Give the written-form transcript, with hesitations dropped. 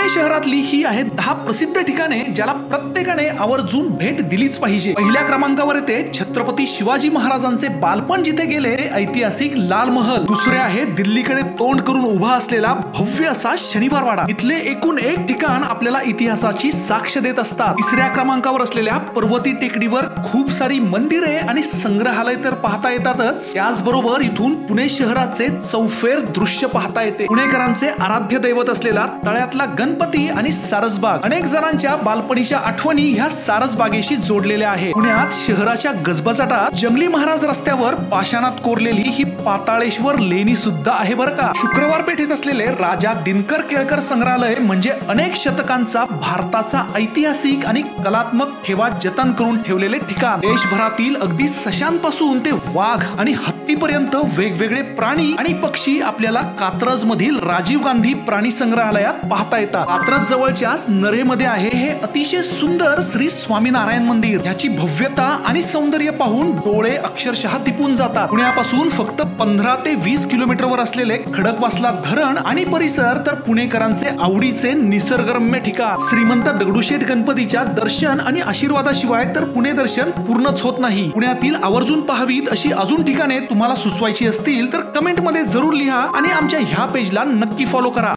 पुणे शहरातली ही आहेत 10 प्रसिद्ध ठिकाणे ज्याला प्रत्येकाने आवर्जून भेट दिलीच पाहिजे। पहिल्या क्रमांकावर येते छत्रपती शिवाजी महाराजांचे बालपण जिथे गेले ते ऐतिहासिक लाल महल। दुसरे आहे दिल्लीकडे तोंड करून उभा असलेला भव्य असा शनिवारवाडा। इथले एकूण एक ठिकाण आपल्याला इतिहासाची साक्ष देत असतात। तिसऱ्या क्रमांकावर असलेल्या पर्वती टेकडीवर खूप सारी मंदिरे आणि संग्रहालय तर पाहता येतातच, त्याचबरोबर इथून पुणे शहराचे चौफेर दृश्य पाहता येते। पुणेकरांचे आराध्य दैवत असलेला तळ्यातला गणपती आणि सारसबाग अनेक जणांच्या बालपणीच्या आठवणी ह्या सारसबागेशी जोडलेल्या आहेत। पुण्यात शहराच्या गजबजाटात जंगली महाराज रस्त्यावर पाषाणात कोरलेली ही पाताळेश्वर लेणी सुद्धा आहे बरं का। शुक्रवार पेठेत असलेले राजा दिनकर केळकर संग्रहालय म्हणजे अनेक शतकांचा भारताचा ऐतिहासिक आणि कलात्मक ठेवा जतन करून ठेवलेले ठिकाण। देशभरातील अगदी सशांपासून ते वाघ आणि हत्तीपर्यंत वेगवेगळे प्राणी आणि पक्षी आपल्याला कात्रज मधील राजीव गांधी प्राणी संग्रहालयात पाहता येतात। कात्रज जवळच्याच नरेमध्ये आहे हे अतिशय सुंदर श्री स्वामीनारायण मंदिर। याची भव्यता आणि सौंदर्य पाहून डोळे अक्षरशः दिपून जातात। पुण्यापासून फक्त 15 ते 20 किलोमीटरवर असलेले खडकवासला धरण आणि परिसर तर पुणेकरांचे आवडीचे निसर्गरम्य ठिकाण। श्रीमंत दगडूशेठ गणपतीच्या दर्शन आणि आशीर्वादाशिवाय तर पुणे दर्शन पूर्णच होत नाही। पुण्यातील आवर्जून पाहावीत अशी अजून ठिकाणे तुम्हाला सुचवायची असतील तर कमेंट मध्ये जरूर लिहा आणि आमच्या ह्या पेजला नक्की फॉलो करा।